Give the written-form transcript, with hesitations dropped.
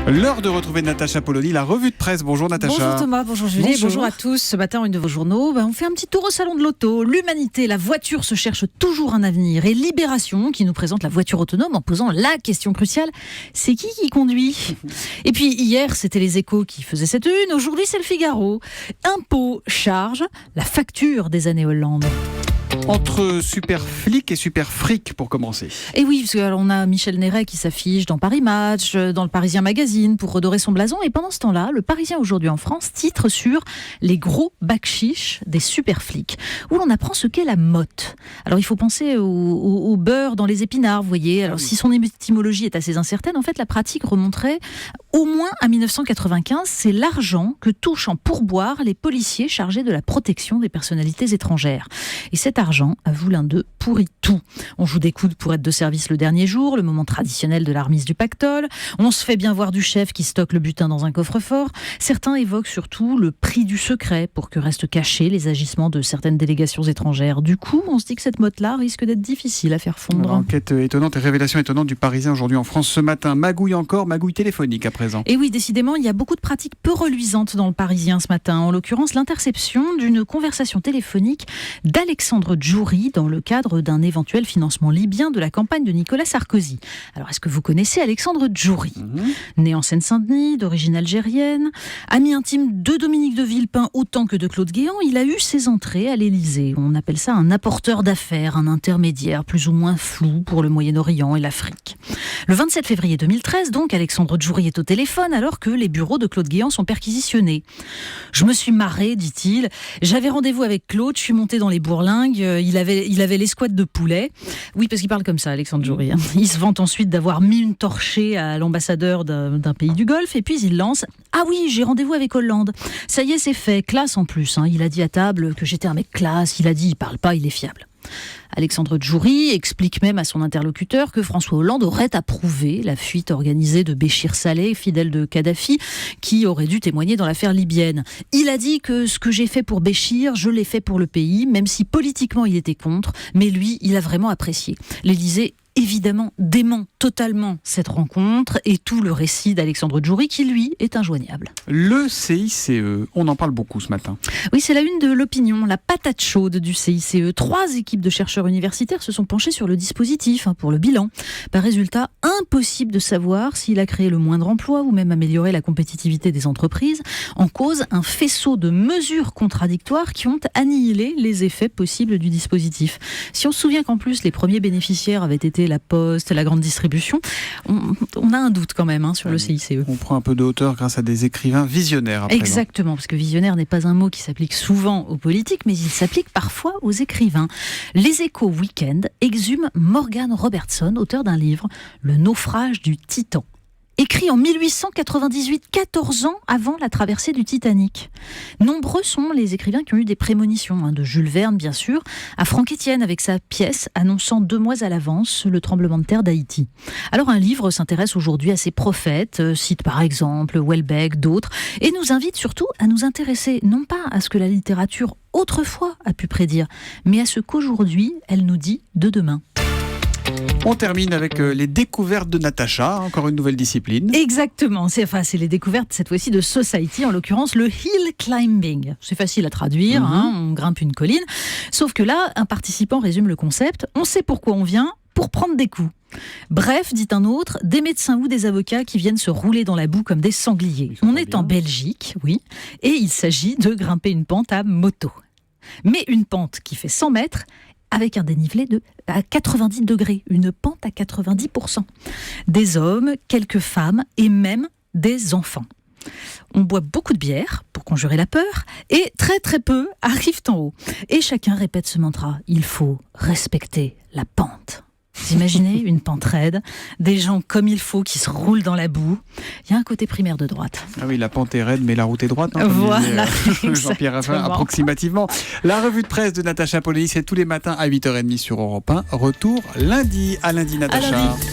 L'heure de retrouver Natacha Polony, la revue de presse. Bonjour Natacha. Bonjour Thomas, bonjour Julie, bonjour à tous. Ce matin, une de vos journaux, on fait un petit tour au salon de l'auto. L'humanité, la voiture se cherche toujours un avenir. Et Libération qui nous présente la voiture autonome en posant la question cruciale, c'est qui conduit? Et puis hier, c'était les Échos qui faisaient cette une. Aujourd'hui, c'est le Figaro. Impôts, charges, la facture des années Hollande. Entre super flic et super fric pour commencer. Et oui, parce qu'on a Michel Néret qui s'affiche dans Paris Match, dans le Parisien Magazine pour redorer son blason. Et pendant ce temps-là, le Parisien aujourd'hui en France titre sur les gros bacs chiches des super flics, où l'on apprend ce qu'est la motte. Alors il faut penser au beurre dans les épinards, vous voyez. Alors si son étymologie est assez incertaine, en fait la pratique remonterait au moins à 1995. C'est l'argent que touchent en pourboire les policiers chargés de la protection des personnalités étrangères. Et cet argent, avoue l'un d'eux, pourrit tout. On joue des coudes pour être de service le dernier jour, le moment traditionnel de la remise du pactole. On se fait bien voir du chef qui stocke le butin dans un coffre-fort. Certains évoquent surtout le prix du secret pour que restent cachés les agissements de certaines délégations étrangères. Du coup, on se dit que cette motte-là risque d'être difficile à faire fondre. Enquête étonnante et révélation étonnante du Parisien aujourd'hui en France ce matin. Magouille encore, magouille téléphonique à présent. Et oui, décidément, il y a beaucoup de pratiques peu reluisantes dans le Parisien ce matin. En l'occurrence, l'interception d'une conversation téléphonique d'Alexandre Djouri dans le cadre d'un éventuel financement libyen de la campagne de Nicolas Sarkozy. Alors, est-ce que vous connaissez Alexandre Djouri ? Né en Seine-Saint-Denis, d'origine algérienne, ami intime de Dominique de Villepin autant que de Claude Guéant, il a eu ses entrées à l'Élysée. On appelle ça un apporteur d'affaires, un intermédiaire plus ou moins flou pour le Moyen-Orient et l'Afrique. Le 27 février 2013, donc, Alexandre Djouri est au téléphone alors que les bureaux de Claude Guéant sont perquisitionnés. Je me suis marré, dit-il. J'avais rendez-vous avec Claude, je suis monté dans les bourlingues, il avait l'escouade de poulet. Oui, parce qu'il parle comme ça, Alexandre Djouri. Il se vante ensuite d'avoir mis une torchée à l'ambassadeur d'un pays du Golfe, et puis il lance « Ah oui, j'ai rendez-vous avec Hollande. Ça y est, c'est fait, classe en plus. Il a dit à table que j'étais un mec classe, il a dit, il parle pas, il est fiable. » Alexandre Djouri explique même à son interlocuteur que François Hollande aurait approuvé la fuite organisée de Béchir Saleh, fidèle de Kadhafi, qui aurait dû témoigner dans l'affaire libyenne. Il a dit que ce que j'ai fait pour Béchir, je l'ai fait pour le pays, même si politiquement il était contre, mais lui, il a vraiment apprécié. L'Élysée évidemment dément totalement cette rencontre et tout le récit d'Alexandre Djouri qui, lui, est injoignable. Le CICE, on en parle beaucoup ce matin. Oui, c'est la une de l'opinion, la patate chaude du CICE. 3 équipes de chercheurs universitaires se sont penchées sur le dispositif pour le bilan. Par résultat, impossible de savoir s'il a créé le moindre emploi ou même amélioré la compétitivité des entreprises. En cause, un faisceau de mesures contradictoires qui ont annihilé les effets possibles du dispositif. Si on se souvient qu'en plus, les premiers bénéficiaires avaient été la Poste, la grande distribution, on a un doute quand même sur le CICE. On prend un peu de hauteur grâce à des écrivains visionnaires. Exactement, parce que visionnaire n'est pas un mot qui s'applique souvent aux politiques, mais il s'applique parfois aux écrivains. Les Échos Week-end exhument Morgan Robertson, auteur d'un livre, Le naufrage du Titan. Écrit en 1898, 14 ans avant la traversée du Titanic. Nombreux sont les écrivains qui ont eu des prémonitions, de Jules Verne bien sûr, à Franck Etienne avec sa pièce annonçant 2 mois à l'avance le tremblement de terre d'Haïti. Alors un livre s'intéresse aujourd'hui à ces prophètes, cite par exemple Houellebecq, d'autres, et nous invite surtout à nous intéresser non pas à ce que la littérature autrefois a pu prédire, mais à ce qu'aujourd'hui elle nous dit de demain. On termine avec les découvertes de Natacha, encore une nouvelle discipline. Exactement, c'est les découvertes cette fois-ci de Society, en l'occurrence le hill climbing. C'est facile à traduire, on grimpe une colline. Sauf que là, un participant résume le concept, on sait pourquoi on vient, pour prendre des coups. Bref, dit un autre, des médecins ou des avocats qui viennent se rouler dans la boue comme des sangliers. On est en Belgique, oui, et il s'agit de grimper une pente à moto. Mais une pente qui fait 100 mètres avec un dénivelé à 90 degrés, une pente à 90%. Des hommes, quelques femmes et même des enfants. On boit beaucoup de bière pour conjurer la peur et très très peu arrivent en haut. Et chacun répète ce mantra, il faut respecter la pente. Vous imaginez une pente raide, des gens comme il faut qui se roulent dans la boue. Il y a un côté primaire de droite. Ah oui, la pente est raide, mais la route est droite. Voilà, Jean-Pierre Raffarin, approximativement. La revue de presse de Natacha Polony, c'est tous les matins à 8h30 sur Europe 1. Retour lundi. À lundi, Natacha. À lundi.